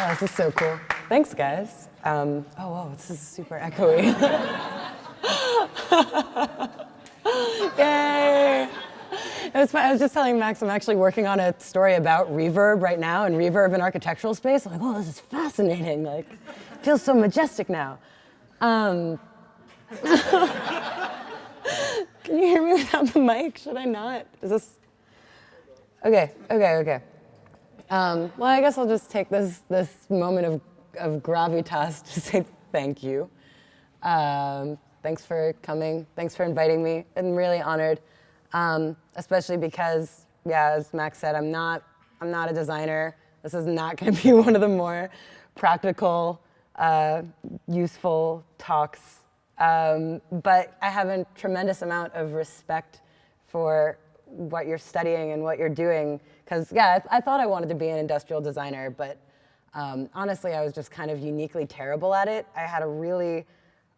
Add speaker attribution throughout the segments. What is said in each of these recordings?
Speaker 1: Oh, this is so cool. Thanks, guys. Oh, whoa, this is super echoey. Yay! It was fun. I was just telling Max I'm actually working on a story about reverb right now, and reverb in architectural space. I'm like, oh, this is fascinating. Like, it feels so majestic now. Can you hear me without the mic? Should I not? Is this? Okay. Well, I guess I'll just take this moment of gravitas to say thank you. Thanks for coming. Thanks for inviting me. I'm really honored, especially because, yeah, as Max said, I'm not a designer. This is not going to be one of the more practical, useful talks. But I have a tremendous amount of respect for what you're studying and what you're doing. Because, yeah, I thought I wanted to be an industrial designer, but honestly, I was just kind of uniquely terrible at it. I had a really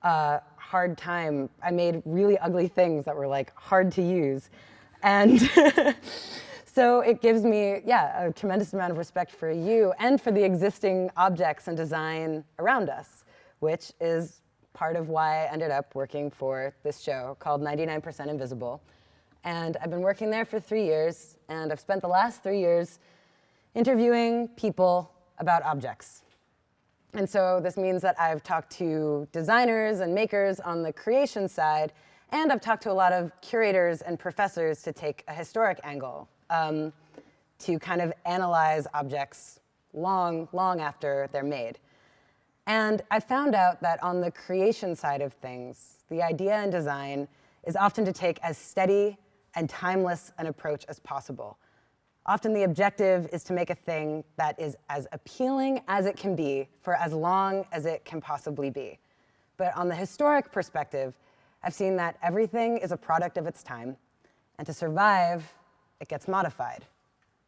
Speaker 1: hard time. I made really ugly things that were like hard to use. And so it gives me, yeah, a tremendous amount of respect for you and for the existing objects and design around us, which is part of why I ended up working for this show called 99% Invisible. And I've been working there for 3 years, and I've spent the last 3 years interviewing people about objects. And so this means that I've talked to designers and makers on the creation side, and I've talked to a lot of curators and professors to take a historic angle, to kind of analyze objects long after they're made. And I found out that on the creation side of things, the idea in design is often to take as steady and timeless an approach as possible. Often the objective is to make a thing that is as appealing as it can be for as long as it can possibly be. But on the historic perspective, I've seen that everything is a product of its time, and to survive, it gets modified,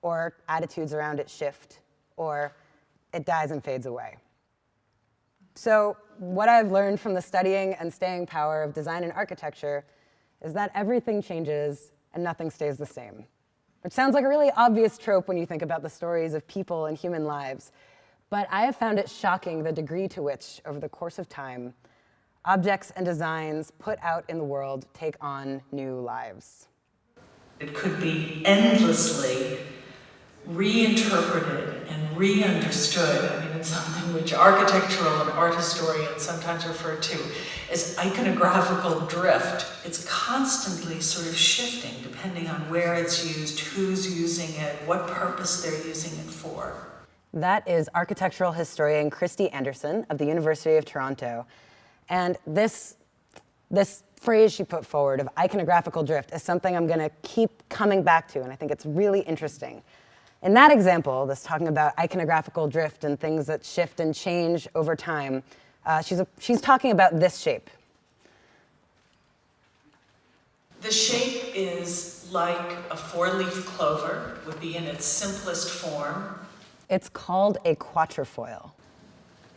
Speaker 1: or attitudes around it shift, or it dies and fades away. So what I've learned from the studying and staying power of design and architecture is that everything changes and nothing stays the same. Which sounds like a really obvious trope when you think about the stories of people and human lives. But I have found it shocking the degree to which, over the course of time, objects and designs put out in the world take on new lives.
Speaker 2: It could be endlessly reinterpreted and re-understood. I mean, it's something which architectural and art historians sometimes refer to as iconographical drift. It's constantly sort of shifting depending on where it's used, who's using it, what purpose they're using it for.
Speaker 1: That is architectural historian Christy Anderson of the University of Toronto. And this phrase she put forward of iconographical drift is something I'm going to keep coming back to, and I think it's really interesting. In that example, this talking about iconographical drift and things that shift and change over time, she's talking about this shape.
Speaker 2: The shape is like a four-leaf clover, would be in its simplest form.
Speaker 1: It's called a quatrefoil.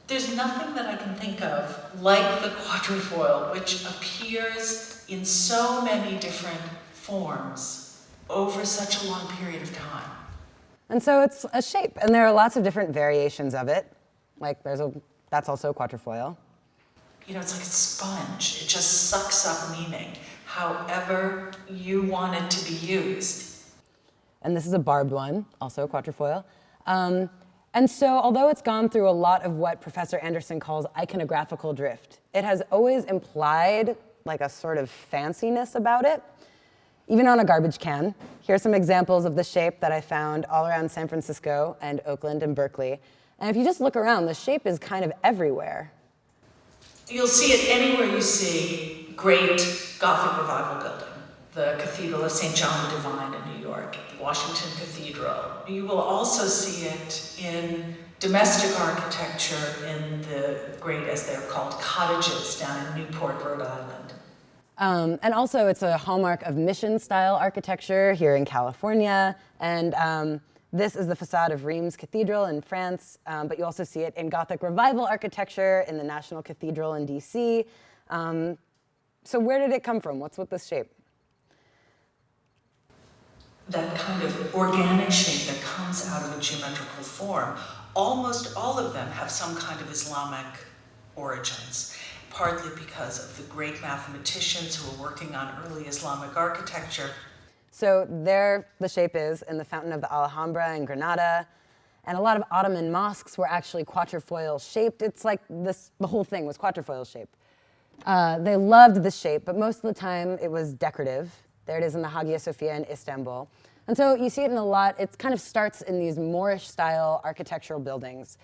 Speaker 2: There's nothing that I can think of like the quatrefoil, which appears in so many different forms over such a long period of time.
Speaker 1: And so it's a shape, and there are lots of different variations of it. Like that's also a quatrefoil.
Speaker 2: You know, it's like a sponge. It just sucks up meaning, however you want it to be used.
Speaker 1: And this is a barbed one, also a quatrefoil. And so although it's gone through a lot of what Professor Anderson calls iconographical drift, it has always implied like a sort of fanciness about it. Even on a garbage can. Here are some examples of the shape that I found all around San Francisco and Oakland and Berkeley. And if you just look around, the shape is kind of everywhere.
Speaker 2: You'll see it anywhere you see great Gothic Revival building. The Cathedral of St. John the Divine in New York, Washington Cathedral. You will also see it in domestic architecture in the great, as they're called, cottages down in Newport, Rhode Island.
Speaker 1: And also, it's a hallmark of mission-style architecture here in California. And this is the facade of Reims Cathedral in France, but you also see it in Gothic Revival architecture in the National Cathedral in DC. So where did it come from? What's with this shape?
Speaker 2: That kind of organic shape that comes out of a geometrical form almost all of them have some kind of Islamic origins, partly because of the great mathematicians who were working on early Islamic architecture.
Speaker 1: So there the shape is in the Fountain of the Alhambra in Granada. And a lot of Ottoman mosques were actually quatrefoil shaped. It's like this, the whole thing was quatrefoil shaped. They loved the shape, but most of the time it was decorative. There it is in the Hagia Sophia in Istanbul. And so you see it in a lot, it kind of starts in these Moorish style architectural buildings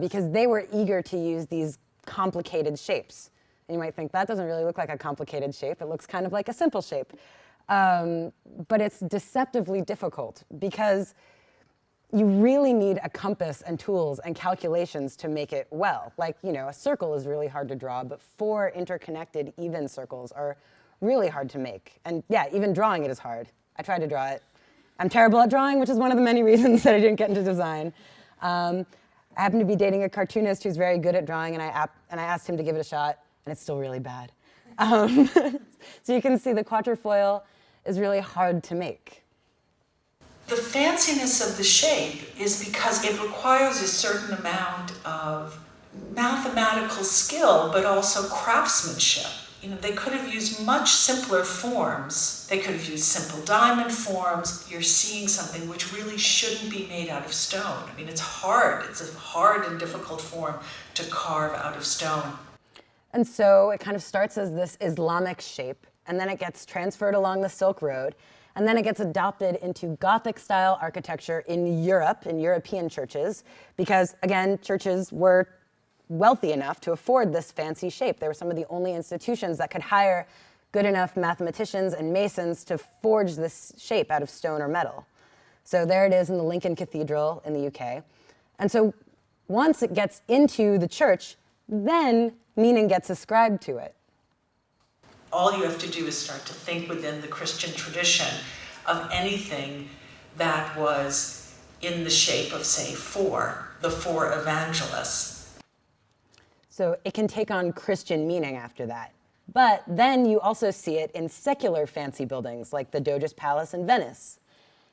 Speaker 1: because they were eager to use these complicated shapes. And you might think that doesn't really look like a complicated shape, it looks kind of like a simple shape. But it's deceptively difficult because you really need a compass and tools and calculations to make it well. Like, you know, a circle is really hard to draw, but 4 interconnected even circles are really hard to make. And yeah, even drawing it is hard. I tried to draw it. I'm terrible at drawing, which is one of the many reasons that I didn't get into design. I happen to be dating a cartoonist who's very good at drawing, and I asked him to give it a shot, and it's still really bad. So you can see the quatrefoil is really hard to make.
Speaker 2: The fanciness of the shape is because it requires a certain amount of mathematical skill, but also craftsmanship. You know, they could have used much simpler forms. They could have used simple diamond forms. You're seeing something which really shouldn't be made out of stone. I mean, it's hard. It's a hard and difficult form to carve out of stone.
Speaker 1: And so it kind of starts as this Islamic shape, and then it gets transferred along the Silk Road, and then it gets adopted into Gothic-style architecture in Europe, in European churches, because, again, churches were wealthy enough to afford this fancy shape. They were some of the only institutions that could hire good enough mathematicians and masons to forge this shape out of stone or metal. So there it is in the Lincoln Cathedral in the UK. And so once it gets into the church, then meaning gets ascribed to it.
Speaker 2: All you have to do is start to think within the Christian tradition of anything that was in the shape of, say, the 4 evangelists.
Speaker 1: So it can take on Christian meaning after that. But then you also see it in secular fancy buildings like the Doge's Palace in Venice,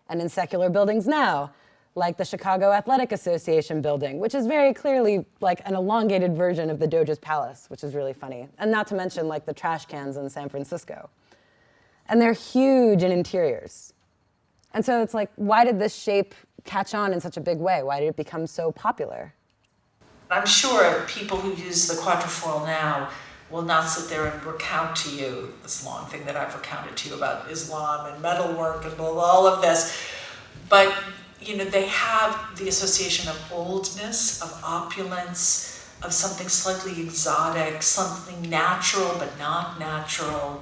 Speaker 1: and in secular buildings now, like the Chicago Athletic Association building, which is very clearly like an elongated version of the Doge's Palace, which is really funny. And not to mention like the trash cans in San Francisco. And they're huge in interiors. And so it's like, why did this shape catch on in such a big way? Why did it become so popular?
Speaker 2: I'm sure people who use the quatrefoil now will not sit there and recount to you this long thing that I've recounted to you about Islam and metalwork and all of this. But you know, they have the association of oldness, of opulence, of something slightly exotic, something natural but not natural.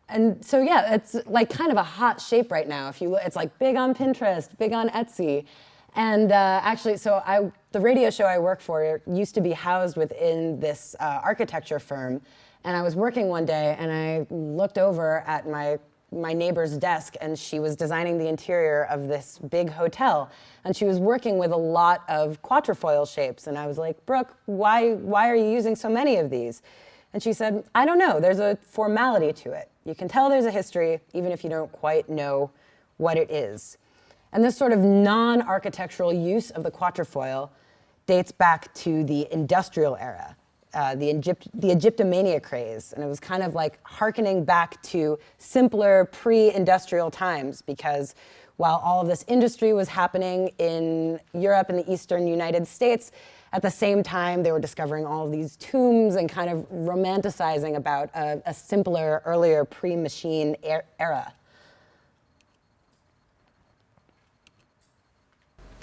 Speaker 1: And so yeah, it's like kind of a hot shape right now. If you look, it's like big on Pinterest, big on Etsy. And actually, so the radio show I work for used to be housed within this architecture firm. And I was working one day and I looked over at my neighbor's desk, and she was designing the interior of this big hotel, and she was working with a lot of quatrefoil shapes. And I was like, Brooke, why are you using so many of these? And she said, I don't know, there's a formality to it. You can tell there's a history, even if you don't quite know what it is. And this sort of non-architectural use of the quatrefoil dates back to the industrial era. The Egyptomania craze, and it was kind of like hearkening back to simpler pre-industrial times, because while all of this industry was happening in Europe and the eastern United States, at the same time they were discovering all of these tombs and kind of romanticizing about a simpler, earlier pre-machine era.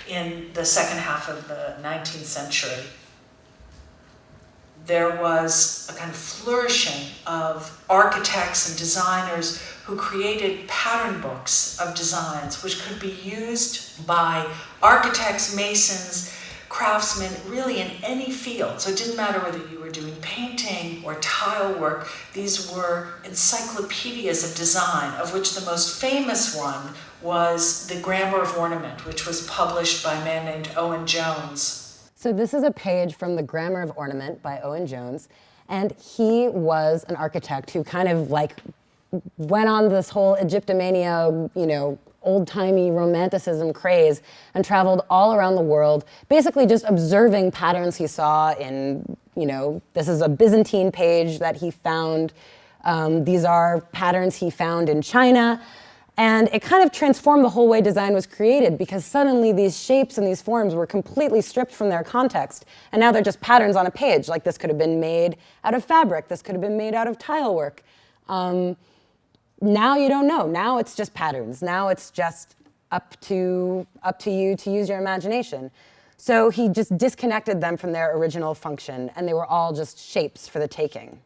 Speaker 2: In the second half of the 19th century, there was a kind of flourishing of architects and designers who created pattern books of designs which could be used by architects, masons, craftsmen, really in any field. So it didn't matter whether you were doing painting or tile work. These were encyclopedias of design, of which the most famous one was the Grammar of Ornament, which was published by a man named Owen Jones.
Speaker 1: So this is a page from the Grammar of Ornament by Owen Jones, and he was an architect who kind of like went on this whole Egyptomania, you know, old-timey romanticism craze and traveled all around the world, basically just observing patterns he saw in, this is a Byzantine page that he found. These are patterns he found in China. And it kind of transformed the whole way design was created, because suddenly these shapes and these forms were completely stripped from their context. And now they're just patterns on a page. Like, this could have been made out of fabric. This could have been made out of tile work. Now you don't know. Now it's just patterns. Now it's just up to you to use your imagination. So he just disconnected them from their original function, and they were all just shapes for the taking.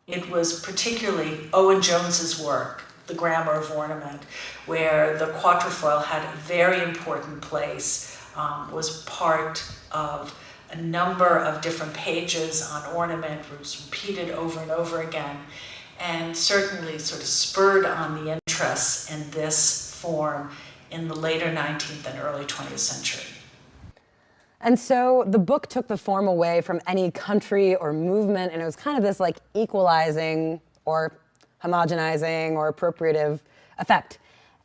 Speaker 2: It was particularly Owen Jones's work, The Grammar of Ornament, where the Quatrefoil had a very important place, was part of a number of different pages on Ornament, was repeated over and over again, and certainly sort of spurred on the interest in this form in the later 19th and early 20th century.
Speaker 1: And so the book took the form away from any country or movement, and it was kind of this like equalizing or homogenizing or appropriative effect.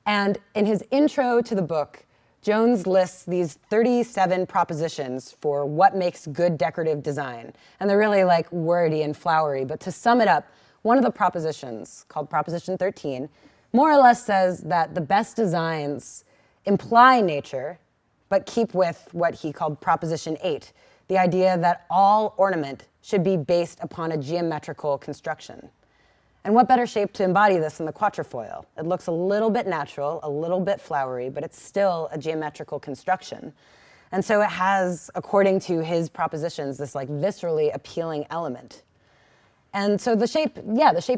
Speaker 1: And in his intro to the book, Jones lists these 37 propositions for what makes good decorative design. And they're really like wordy and flowery, but to sum it up, one of the propositions, called Proposition 13, more or less says that the best designs imply nature, but keep with what he called Proposition 8, the idea that all ornament should be based upon a geometrical construction. And what better shape to embody this than the Quatrefoil? It looks a little bit natural, a little bit flowery, but it's still a geometrical construction. And so it has, according to his propositions, this like viscerally appealing element. And so the shape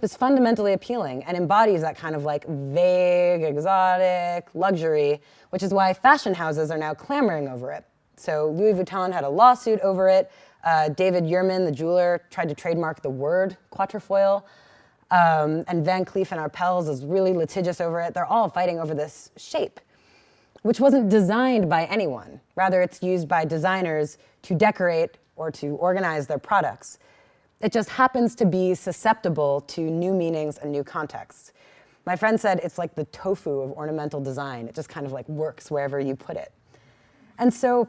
Speaker 1: is fundamentally appealing and embodies that kind of like vague, exotic luxury, which is why fashion houses are now clamoring over it. So Louis Vuitton had a lawsuit over it. David Yurman, the jeweler, tried to trademark the word Quatrefoil. And Van Cleef and Arpels is really litigious over it. They're all fighting over this shape, which wasn't designed by anyone. Rather, it's used by designers to decorate or to organize their products. It just happens to be susceptible to new meanings and new contexts. My friend said it's like the tofu of ornamental design. It just kind of like works wherever you put it. And so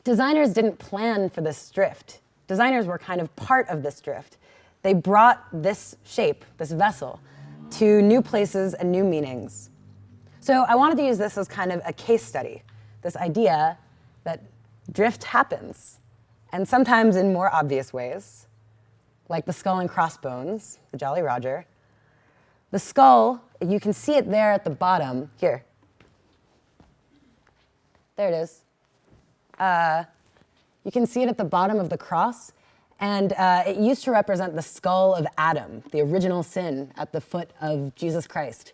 Speaker 1: designers didn't plan for this drift. Designers were kind of part of this drift. They brought this shape, this vessel, to new places and new meanings. So I wanted to use this as kind of a case study, this idea that drift happens, and sometimes in more obvious ways, like the skull and crossbones, the Jolly Roger. The skull, you can see it there at the bottom, here. There it is. You can see it at the bottom of the cross. And it used to represent the skull of Adam, the original sin at the foot of Jesus Christ.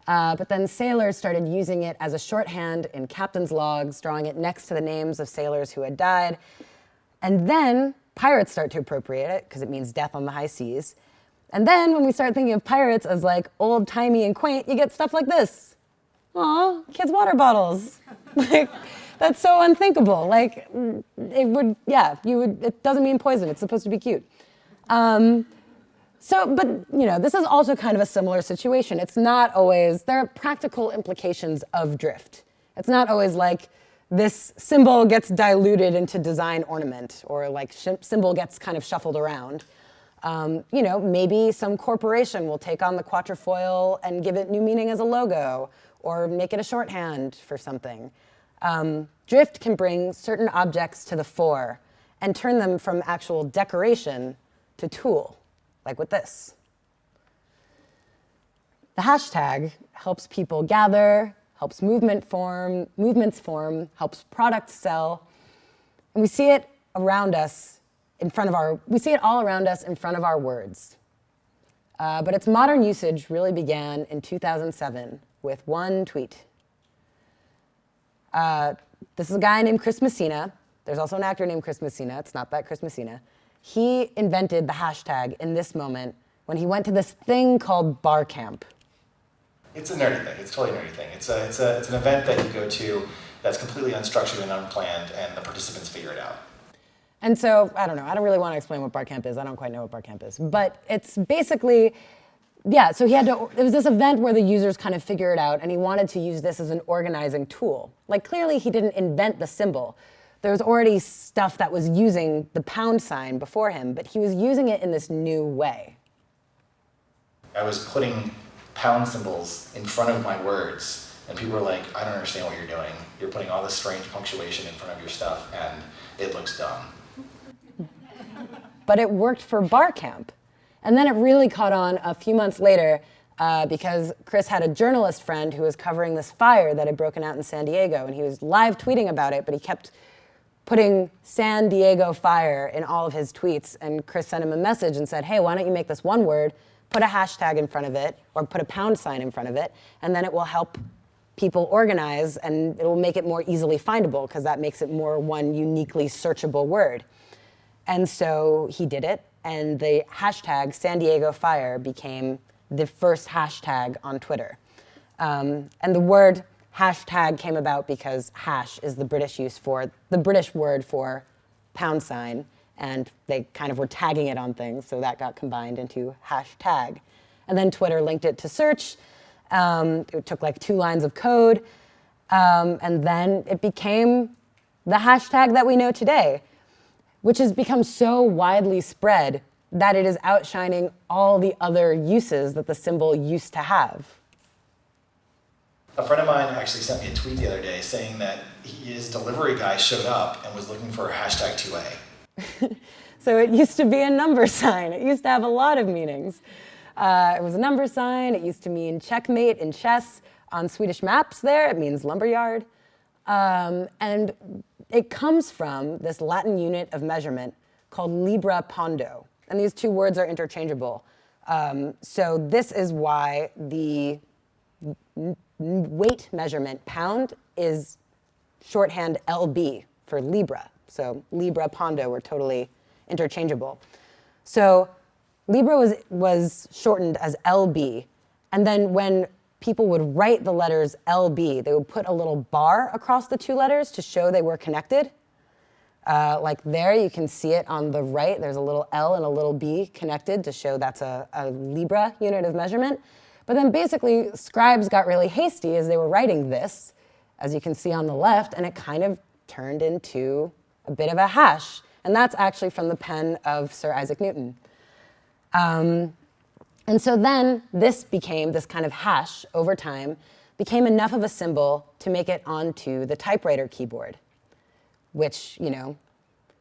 Speaker 1: But then sailors started using it as a shorthand in captain's logs, drawing it next to the names of sailors who had died. And then pirates start to appropriate it, because it means death on the high seas. And then when we start thinking of pirates as like old-timey and quaint, you get stuff like this. Aw, kids' water bottles. Like, that's so unthinkable. Like, it would, yeah, it doesn't mean poison. It's supposed to be cute. But this is also kind of a similar situation. It's not always, there are practical implications of drift. It's not always like this symbol gets diluted into design ornament, or like symbol gets kind of shuffled around. Maybe some corporation will take on the Quatrefoil and give it new meaning as a logo, or make it a shorthand for something. Drift can bring certain objects to the fore and turn them from actual decoration to tool, like with this. The hashtag helps people gather, helps movements form, helps products sell, and we see it around us we see it all around us in front of our words. But its modern usage really began in 2007 with one tweet. This is a guy named Chris Messina. There's also an actor named Chris Messina. It's not that Chris Messina. He invented the hashtag in this moment when he went to this thing called bar camp.
Speaker 3: It's a nerdy thing. It's a totally nerdy thing. It's an event that you go to that's completely unstructured and unplanned, and the participants figure it out.
Speaker 1: And so, I don't know. I don't really want to explain what bar camp is. I don't quite know what bar camp is. But it's basically Yeah, so he had to, it was this event where the users kind of figure it out, and he wanted to use this as an organizing tool. Like, clearly he didn't invent the symbol. There was already stuff that was using the pound sign before him, but he was using it in this new way.
Speaker 3: I was putting pound symbols in front of my words, and people were like, I don't understand what you're doing. You're putting all this strange punctuation in front of your stuff, and it looks dumb.
Speaker 1: But it worked for Barcamp. And then it really caught on a few months later because Chris had a journalist friend who was covering this fire that had broken out in San Diego, and he was live tweeting about it, but he kept putting San Diego fire in all of his tweets, and Chris sent him a message and said, hey, why don't you make this one word, put a hashtag in front of it, or put a pound sign in front of it, and then it will help people organize, and it will make it more easily findable, because that makes it more one uniquely searchable word. And so he did it, and the hashtag San Diego Fire became the first hashtag on Twitter. And the word hashtag came about because hash is the British word for pound sign, and they kind of were tagging it on things, so that got combined into hashtag. And then Twitter linked it to search. It took like 2 lines of code, and then it became the hashtag that we know today, which has become so widely spread that it is outshining all the other uses that the symbol used to have.
Speaker 3: A friend of mine actually sent me a tweet the other day saying that his delivery guy showed up and was looking for hashtag 2A.
Speaker 1: So it used to be a number sign. It used to have a lot of meanings. It was a number sign. It used to mean checkmate in chess. On Swedish maps there, it means Lumberyard. And it comes from this Latin unit of measurement called libra pondo. And these 2 words are interchangeable. So this is why the weight measurement, pound, is shorthand LB for Libra. So Libra, Pondo were totally interchangeable. So Libra was shortened as LB. And then when people would write the letters LB, they would put a little bar across the 2 letters to show they were connected. Like there, you can see it on the right. There's a little L and a little B connected to show that's a Libra unit of measurement. But then basically, scribes got really hasty as they were writing this, as you can see on the left, and it kind of turned into a bit of a hash. And that's actually from the pen of Sir Isaac Newton. And so then this kind of hash over time became enough of a symbol to make it onto the typewriter keyboard, which,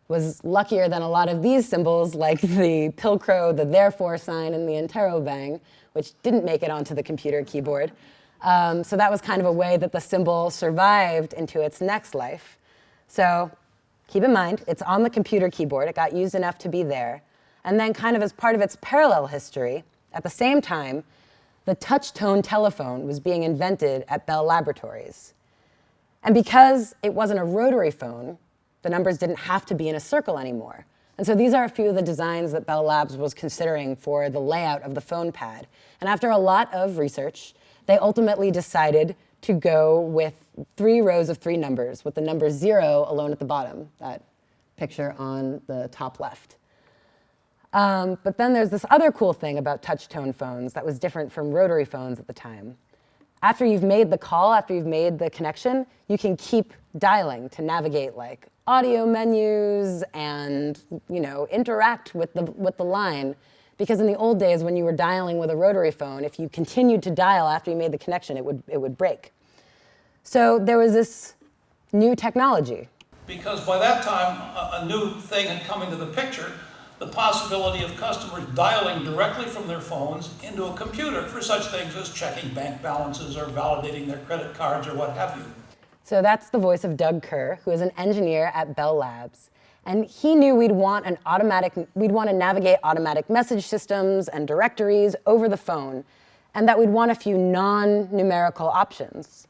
Speaker 1: was luckier than a lot of these symbols, like the pilcrow, the therefore sign, and the interrobang, which didn't make it onto the computer keyboard. So that was kind of a way that the symbol survived into its next life. So keep in mind, it's on the computer keyboard. It got used enough to be there. And then kind of as part of its parallel history, at the same time, the touch-tone telephone was being invented at Bell Laboratories. And because it wasn't a rotary phone, the numbers didn't have to be in a circle anymore. And so these are a few of the designs that Bell Labs was considering for the layout of the phone pad. And after a lot of research, they ultimately decided to go with 3 rows of 3 numbers, with the number 0 alone at the bottom, that picture on the top left. But then there's this other cool thing about touch-tone phones that was different from rotary phones at the time. After you've made the call, after you've made the connection, you can keep dialing to navigate like audio menus and interact with the line. Because in the old days, when you were dialing with a rotary phone, if you continued to dial after you made the connection, it would break. So there was this new technology.
Speaker 4: Because by that time, a new thing had come into the picture, the possibility of customers dialing directly from their phones into a computer for such things as checking bank balances or validating their credit cards or what have you.
Speaker 1: So that's the voice of Doug Kerr, who is an engineer at Bell Labs. And he knew we'd want to navigate automatic message systems and directories over the phone, and that we'd want a few non-numerical options.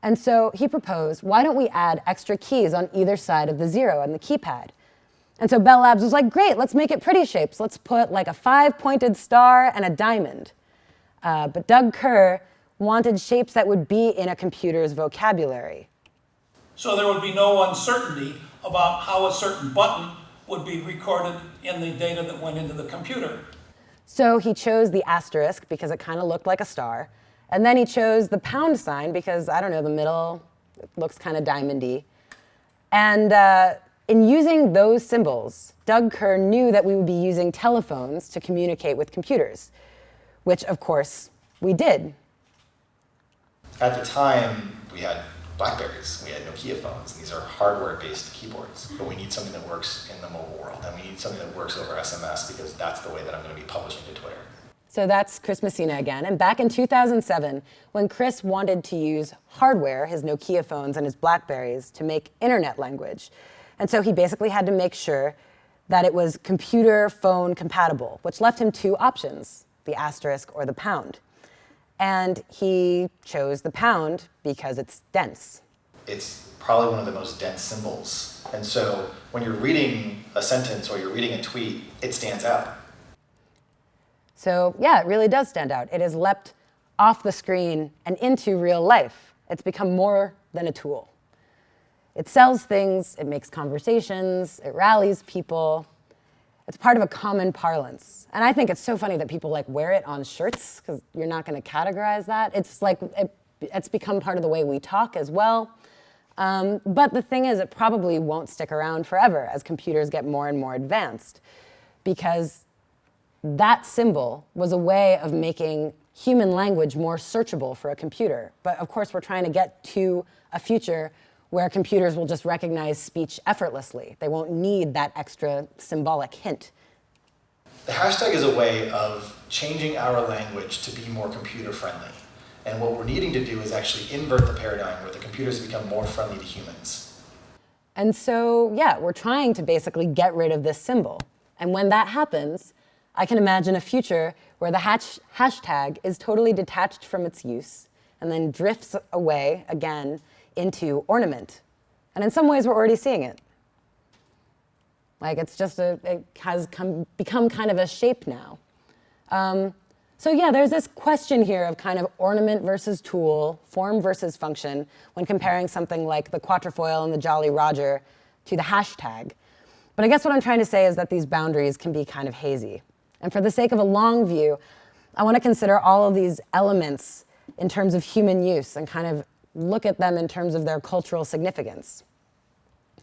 Speaker 1: And so he proposed, why don't we add extra keys on either side of the 0 on the keypad? And so Bell Labs was like, great, let's make it pretty shapes. Let's put like a 5-pointed star and a diamond. But Doug Kerr wanted shapes that would be in a computer's vocabulary.
Speaker 4: So there would be no uncertainty about how a certain button would be recorded in the data that went into the computer.
Speaker 1: So he chose the asterisk because it kind of looked like a star. And then he chose the pound sign because, I don't know, the middle looks kind of diamondy. And in using those symbols, Doug Kerr knew that we would be using telephones to communicate with computers, which, of course, we did.
Speaker 3: At the time, we had Blackberries, we had Nokia phones. These are hardware-based keyboards, but we need something that works in the mobile world, and we need something that works over SMS because that's the way that I'm going to be publishing to Twitter.
Speaker 1: So that's Chris Messina again. And back in 2007, when Chris wanted to use hardware, his Nokia phones and his Blackberries, to make internet language. And so he basically had to make sure that it was computer phone compatible, which left him two options, the asterisk or the pound. And he chose the pound because it's dense.
Speaker 3: It's probably one of the most dense symbols. And so when you're reading a sentence or you're reading a tweet, it stands out.
Speaker 1: So yeah, it really does stand out. It has leapt off the screen and into real life. It's become more than a tool. It sells things, it makes conversations, it rallies people. It's part of a common parlance. And I think it's so funny that people like wear it on shirts because you're not going to categorize that. It's like, it's become part of the way we talk as well. But the thing is, it probably won't stick around forever as computers get more and more advanced, because that symbol was a way of making human language more searchable for a computer. But of course, we're trying to get to a future where computers will just recognize speech effortlessly. They won't need that extra symbolic hint.
Speaker 3: The hashtag is a way of changing our language to be more computer friendly. And what we're needing to do is actually invert the paradigm where the computers become more friendly to humans.
Speaker 1: And so, yeah, we're trying to basically get rid of this symbol. And when that happens, I can imagine a future where the hashtag is totally detached from its use and then drifts away again into ornament. And in some ways, we're already seeing it. Like, it's just it has become kind of a shape now. So yeah, there's this question here of kind of ornament versus tool, form versus function, when comparing something like the Quatrefoil and the Jolly Roger to the hashtag. But I guess what I'm trying to say is that these boundaries can be kind of hazy. And for the sake of a long view, I want to consider all of these elements in terms of human use and kind of look at them in terms of their cultural significance.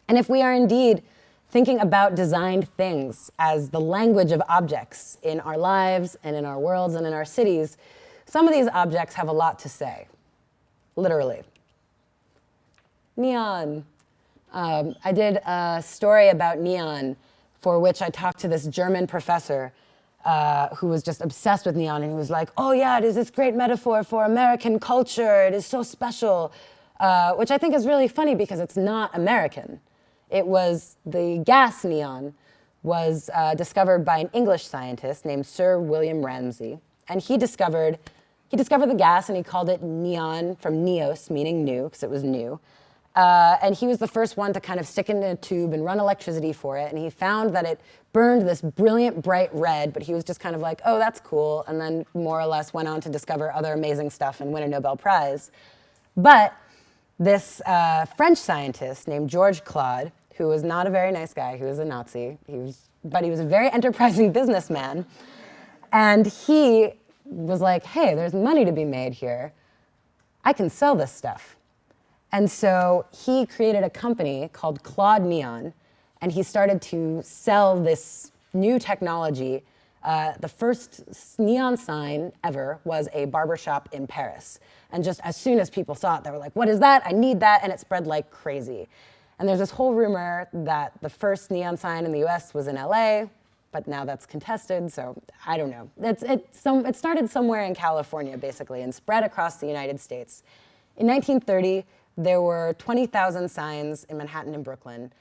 Speaker 1: And if we are indeed thinking about designed things as the language of objects in our lives and in our worlds and in our cities, some of these objects have a lot to say, literally. Neon. I did a story about neon for which I talked to this German professor who was just obsessed with neon, and he was like, oh yeah, it is this great metaphor for American culture, it is so special, which I think is really funny because it's not American. It was, the gas neon was discovered by an English scientist named Sir William Ramsay, and he discovered the gas and he called it neon, from neos, meaning new, because it was new. And he was the first one to kind of stick it in a tube and run electricity for it. And he found that it burned this brilliant, bright red, but he was just kind of like, oh, that's cool. And then more or less went on to discover other amazing stuff and win a Nobel Prize. But this French scientist named Georges Claude, who was not a very nice guy, he was a Nazi, but he was a very enterprising businessman. And he was like, hey, there's money to be made here. I can sell this stuff. And so he created a company called Claude Neon, and he started to sell this new technology. The first neon sign ever was a barbershop in Paris. And just as soon as people saw it, they were like, what is that? I need that. And it spread like crazy. And there's this whole rumor that the first neon sign in the US was in LA, but now that's contested, so I don't know. It started somewhere in California, basically, and spread across the United States. In 1930, there were 20,000 signs in Manhattan and Brooklyn,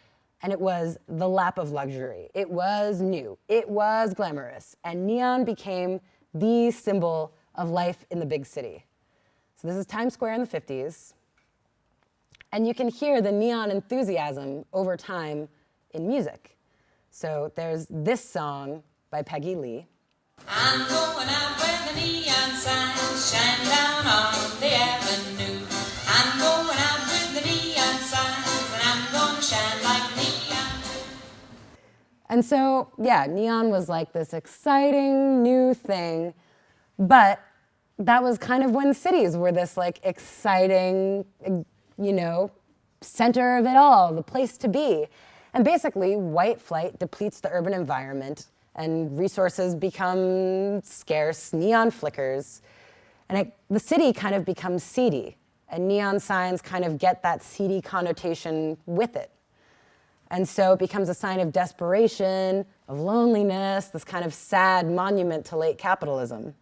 Speaker 1: and it was the lap of luxury. It was new, it was glamorous, and neon became the symbol of life in the big city. So this is Times Square in the 50s, and you can hear the neon enthusiasm over time in music. So there's this song by Peggy Lee.
Speaker 5: I'm going out where the neon signs shine down on the avenue. I'm going out with the neon signs, and I'm going to shine like neon.
Speaker 1: And so, yeah, neon was like this exciting new thing, but that was kind of when cities were this like exciting, you know, center of it all, the place to be. And basically, white flight depletes the urban environment and resources become scarce, neon flickers, and the city kind of becomes seedy, and neon signs kind of get that seedy connotation with it. And so it becomes a sign of desperation, of loneliness, this kind of sad monument to late capitalism.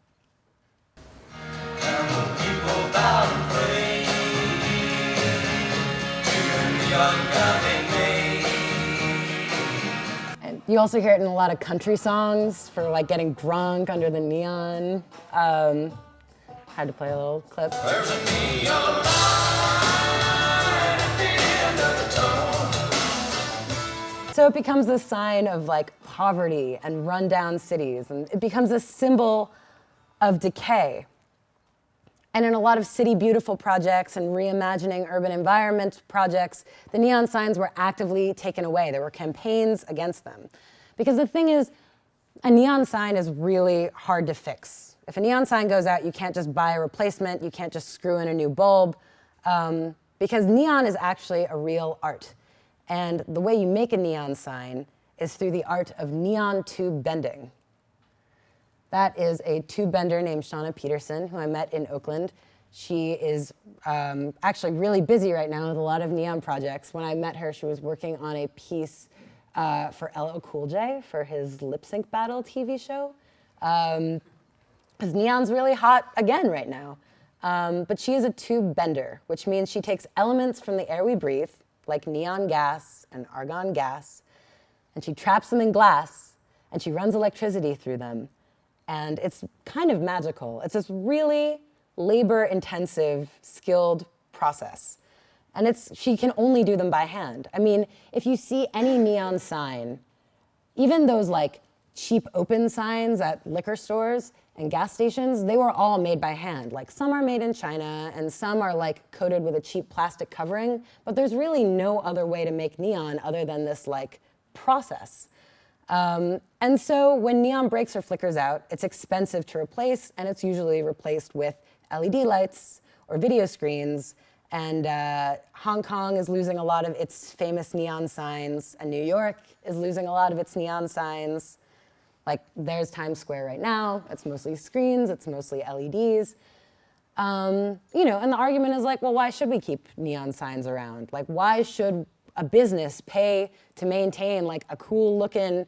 Speaker 1: And you also hear it in a lot of country songs for like getting drunk under the neon. Had to play a little clip. There's a neon light at the end of the tunnel. So it becomes this sign of like poverty and rundown cities, and it becomes a symbol of decay. And in a lot of City Beautiful projects and reimagining urban environment projects, the neon signs were actively taken away. There were campaigns against them. Because the thing is, a neon sign is really hard to fix. If a neon sign goes out, you can't just buy a replacement, you can't just screw in a new bulb, because neon is actually a real art. And the way you make a neon sign is through the art of neon tube bending. That is a tube bender named Shauna Peterson, who I met in Oakland. She is actually really busy right now with a lot of neon projects. When I met her, she was working on a piece for LL Cool J for his Lip Sync Battle TV show. Because neon's really hot again right now. But she is a tube bender, which means she takes elements from the air we breathe, like neon gas and argon gas, and she traps them in glass, and she runs electricity through them. And it's kind of magical. It's this really labor-intensive, skilled process. And she can only do them by hand. I mean, if you see any neon sign, even those like cheap open signs at liquor stores and gas stations, they were all made by hand. Like some are made in China and some are like coated with a cheap plastic covering, but there's really no other way to make neon other than this like process. And so when neon breaks or flickers out, it's expensive to replace, and it's usually replaced with LED lights or video screens. And Hong Kong is losing a lot of its famous neon signs, and New York is losing a lot of its neon signs. Like there's Times Square right now. It's mostly screens, it's mostly LEDs. You know, and the argument is like, well, why should we keep neon signs around? Like, why should a business pay to maintain like a cool looking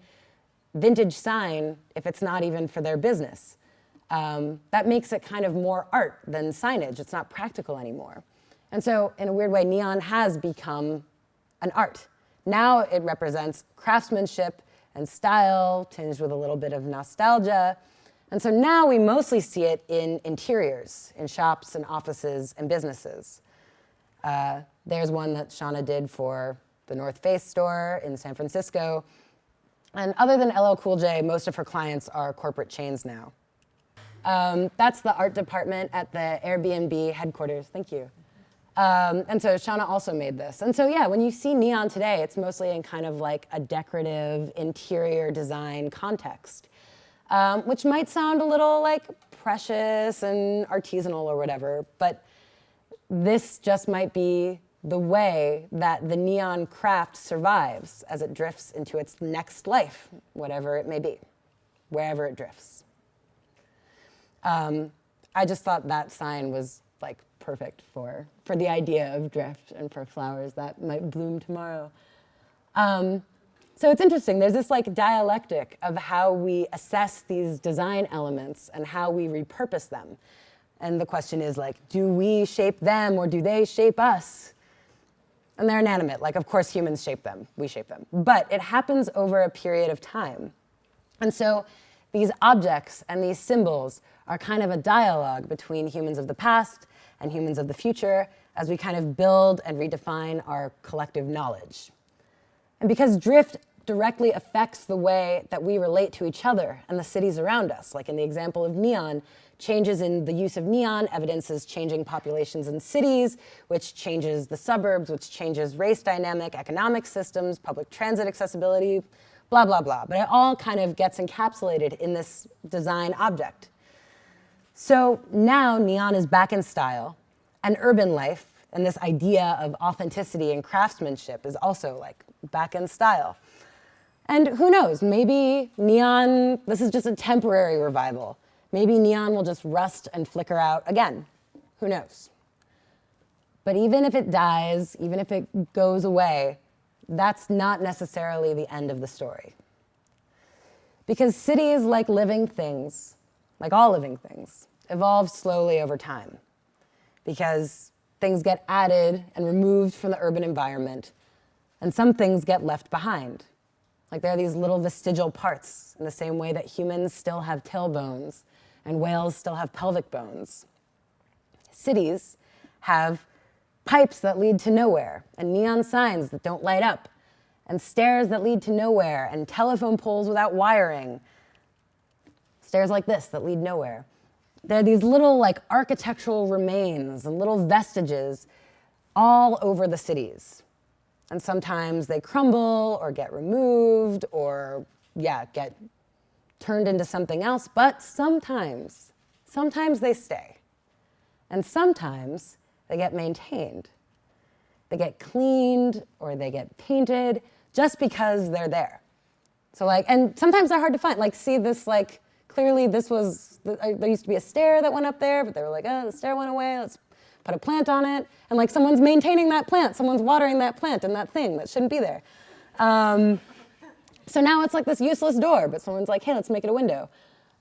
Speaker 1: vintage sign if it's not even for their business? That makes it kind of more art than signage. It's not practical anymore. And so in a weird way, neon has become an art. Now it represents craftsmanship and style tinged with a little bit of nostalgia. And so now we mostly see it in interiors, in shops and offices and businesses. There's one that Shauna did for the North Face store in San Francisco. And other than LL Cool J, most of her clients are corporate chains now. That's the art department at the Airbnb headquarters. Thank you. And so Shauna also made this. And so yeah, when you see neon today, it's mostly in kind of like a decorative interior design context, which might sound a little like precious and artisanal or whatever, but this just might be the way that the neon craft survives as it drifts into its next life, whatever it may be, wherever it drifts. I just thought that sign was like perfect for the idea of drift and for flowers that might bloom tomorrow. So it's interesting, there's this like dialectic of how we assess these design elements and how we repurpose them. And the question is like, do we shape them or do they shape us? And they're inanimate, like of course humans shape them, we shape them. But it happens over a period of time. And so these objects and these symbols are kind of a dialogue between humans of the past and humans of the future as we kind of build and redefine our collective knowledge. And because drift directly affects the way that we relate to each other and the cities around us, like in the example of neon, changes in the use of neon evidences changing populations in cities, which changes the suburbs, which changes race dynamic, economic systems, public transit accessibility, blah, blah, blah. But it all kind of gets encapsulated in this design object. So now neon is back in style, and urban life and this idea of authenticity and craftsmanship is also like back in style. And who knows, maybe neon, this is just a temporary revival. Maybe neon will just rust and flicker out again. Who knows? But even if it dies, even if it goes away, that's not necessarily the end of the story. Because cities, like living things, like all living things, evolve slowly over time. Because things get added and removed from the urban environment, and some things get left behind. Like there are these little vestigial parts in the same way that humans still have tailbones and whales still have pelvic bones. Cities have pipes that lead to nowhere, and neon signs that don't light up, and stairs that lead to nowhere, and telephone poles without wiring. Stairs like this that lead nowhere. There are these little like architectural remains and little vestiges all over the cities. And sometimes they crumble or get removed or, get turned into something else. But sometimes they stay. And sometimes they get maintained. They get cleaned or they get painted just because they're there. So like, and sometimes they're hard to find. Like, see this, like, clearly this was, there used to be a stair that went up there, but they were like, oh, the stair went away, let's put a plant on it. And like someone's maintaining that plant, someone's watering that plant and that thing that shouldn't be there. So now it's like this useless door, but someone's like, hey, let's make it a window.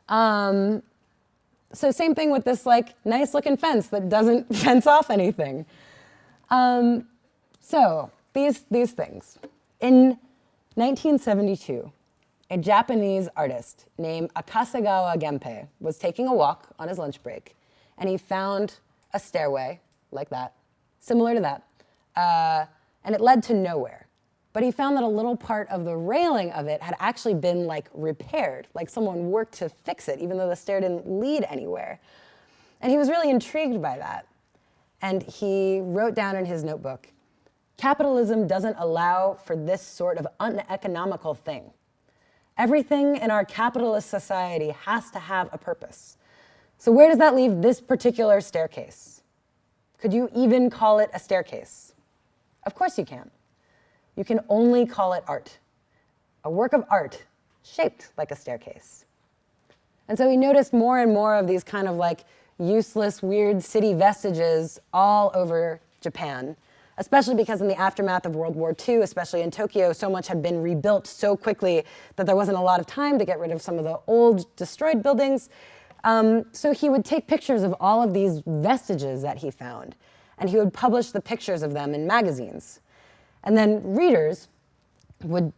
Speaker 1: So same thing with this like nice looking fence that doesn't fence off anything. So these things. In 1972, a Japanese artist named Akasegawa Genpei was taking a walk on his lunch break, and he found a stairway like that, similar to that, and it led to nowhere. But he found that a little part of the railing of it had actually been like repaired, like someone worked to fix it, even though the stair didn't lead anywhere. And he was really intrigued by that. And he wrote down in his notebook, capitalism doesn't allow for this sort of uneconomical thing. Everything in our capitalist society has to have a purpose. So where does that leave this particular staircase? Could you even call it a staircase? Of course you can. You can only call it art. A work of art shaped like a staircase. And so he noticed more and more of these kind of like useless, weird city vestiges all over Japan, especially because in the aftermath of World War II, especially in Tokyo, so much had been rebuilt so quickly that there wasn't a lot of time to get rid of some of the old destroyed buildings. So he would take pictures of all of these vestiges that he found, and he would publish the pictures of them in magazines. And then readers would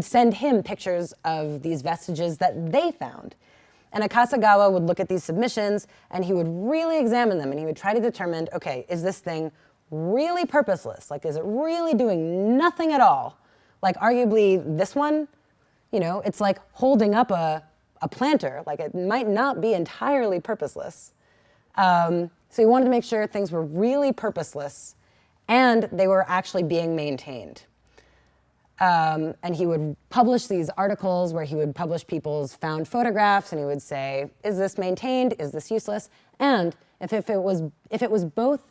Speaker 1: send him pictures of these vestiges that they found. And Akasegawa would look at these submissions, and he would really examine them, and he would try to determine, okay, is this thing really purposeless? Like, is it really doing nothing at all? Like, arguably, this one, it's like holding up a planter. Like, it might not be entirely purposeless. So he wanted to make sure things were really purposeless and they were actually being maintained. And he would publish these articles where he would publish people's found photographs, and he would say, is this maintained? Is this useless? And if it was both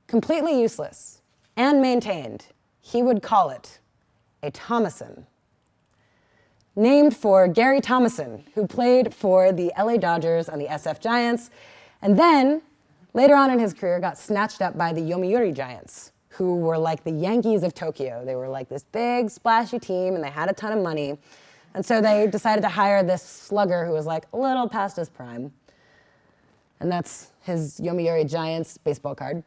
Speaker 1: completely useless and maintained, he would call it a Thomason, named for Gary Thomason, who played for the LA Dodgers and the SF Giants, and then later on in his career got snatched up by the Yomiuri Giants, who were like the Yankees of Tokyo. They were like this big, splashy team, and they had a ton of money. And so they decided to hire this slugger who was like a little past his prime. And that's his Yomiuri Giants baseball card.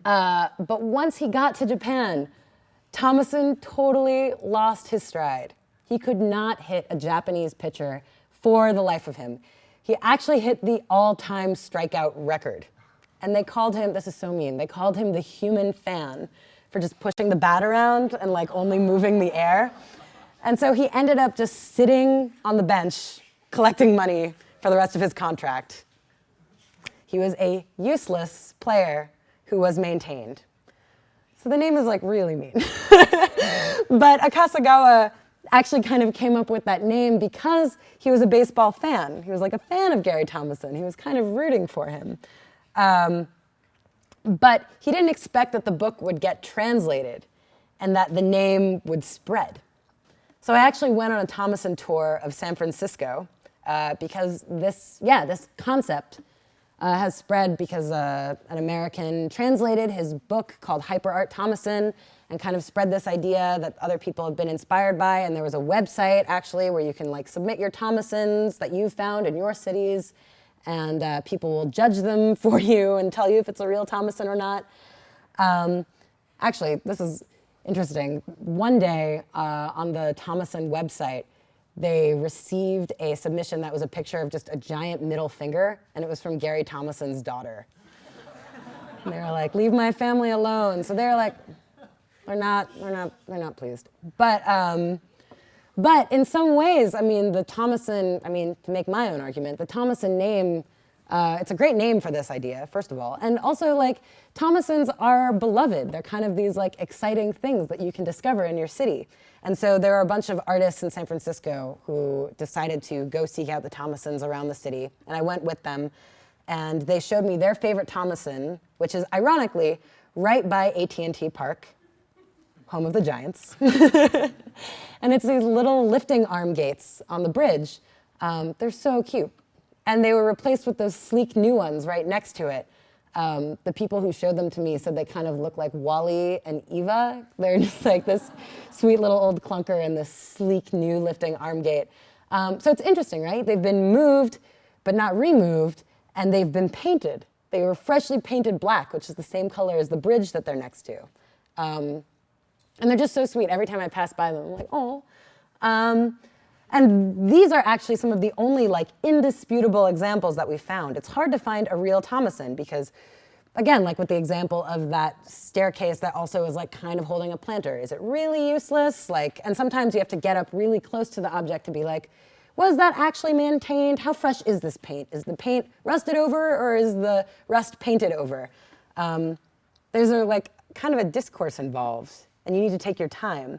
Speaker 1: But once he got to Japan, Thomason totally lost his stride. He could not hit a Japanese pitcher for the life of him. He actually hit the all-time strikeout record. And they called him, this is so mean, they called him the human fan for just pushing the bat around and like only moving the air. And so he ended up just sitting on the bench collecting money for the rest of his contract. He was a useless player who was maintained. So the name is like really mean. But Akasegawa, actually kind of came up with that name because he was a baseball fan. He was like a fan of Gary Thomason. He was kind of rooting for him. But he didn't expect that the book would get translated and that the name would spread. So I actually went on a Thomason tour of San Francisco because this concept has spread because an American translated his book called Hyper Art Thomason and kind of spread this idea that other people have been inspired by. And there was a website actually where you can like submit your Thomasons that you found in your cities, and people will judge them for you and tell you if it's a real Thomason or not. Actually, this is interesting. One day on the Thomason website, they received a submission that was a picture of just a giant middle finger, and it was from Gary Thomason's daughter. And they were like, "Leave my family alone." So they're like, they're not pleased. But in some ways, I mean, the Thomason, to make my own argument, the Thomason name, it's a great name for this idea, first of all. And also, like, Thomasons are beloved. They're kind of these, like, exciting things that you can discover in your city. And so there are a bunch of artists in San Francisco who decided to go seek out the Thomasons around the city. And I went with them. And they showed me their favorite Thomason, which is, ironically, right by AT&T Park, home of the Giants. And it's these little lifting arm gates on the bridge. They're so cute. And they were replaced with those sleek new ones right next to it. The people who showed them to me said they kind of look like Wally and Eva. They're just like this sweet little old clunker and this sleek new lifting arm gate. So it's interesting, right? They've been moved, but not removed, and they've been painted. They were freshly painted black, which is the same color as the bridge that they're next to. And they're just so sweet. Every time I pass by them, I'm like, oh. And these are actually some of the only like indisputable examples that we found. It's hard to find a real Thomason because, again, like with the example of that staircase that also is like kind of holding a planter. Is it really useless? Like, and sometimes you have to get up really close to the object to be like, was that actually maintained? How fresh is this paint? Is the paint rusted over or is the rust painted over? There's a like kind of a discourse involved. And you need to take your time.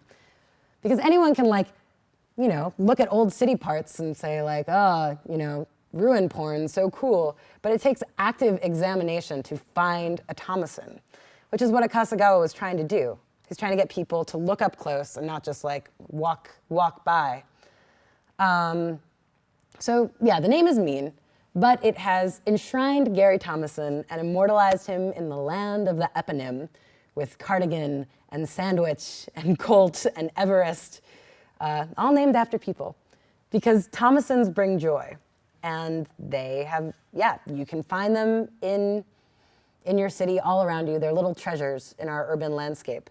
Speaker 1: Because anyone can like, you know, look at old city parts and say like, oh, you know, ruin porn, so cool. But it takes active examination to find a Thomason, which is what Akasegawa was trying to do. He's trying to get people to look up close and not just like walk by. So yeah, the name is mean, but it has enshrined Gary Thomason and immortalized him in the land of the eponym with Cardigan and Sandwich and Colt and Everest, all named after people. Because Thomasons bring joy. And they have, yeah, you can find them in your city all around you. They're little treasures in our urban landscape.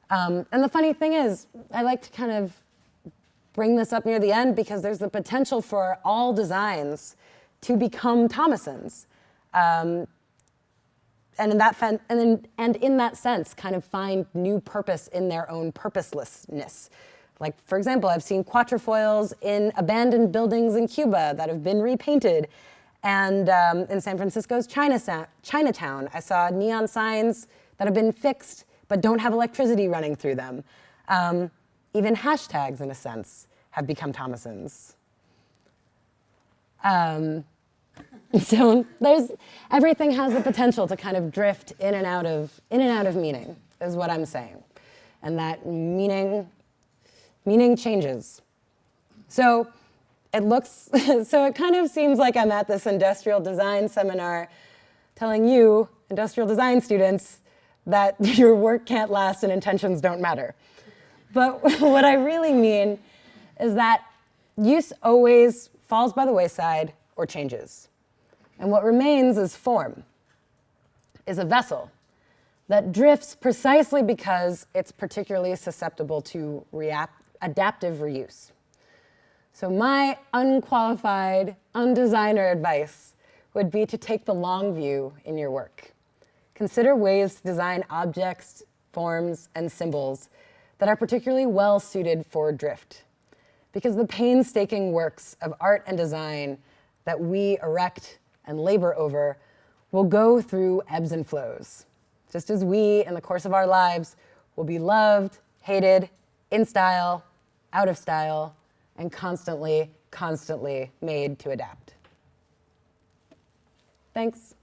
Speaker 1: And the funny thing is, I like to kind of bring this up near the end because there's the potential for all designs to become Thomasons. And in that sense, kind of find new purpose in their own purposelessness. Like, for example, I've seen quatrefoils in abandoned buildings in Cuba that have been repainted. And in San Francisco's Chinatown, I saw neon signs that have been fixed but don't have electricity running through them. Even hashtags, in a sense, have become Thomasons. So everything has the potential to kind of drift in and out of meaning, is what I'm saying. And that meaning changes. So it kind of seems like I'm at this industrial design seminar telling you, industrial design students, that your work can't last and intentions don't matter. But what I really mean is that use always falls by the wayside or changes. And what remains is form, is a vessel that drifts precisely because it's particularly susceptible to adaptive reuse. So my unqualified, undesigner advice would be to take the long view in your work. Consider ways to design objects, forms, and symbols that are particularly well suited for drift. Because the painstaking works of art and design that we erect and labor over will go through ebbs and flows, just as we, in the course of our lives, will be loved, hated, in style, out of style, and constantly, constantly made to adapt. Thanks.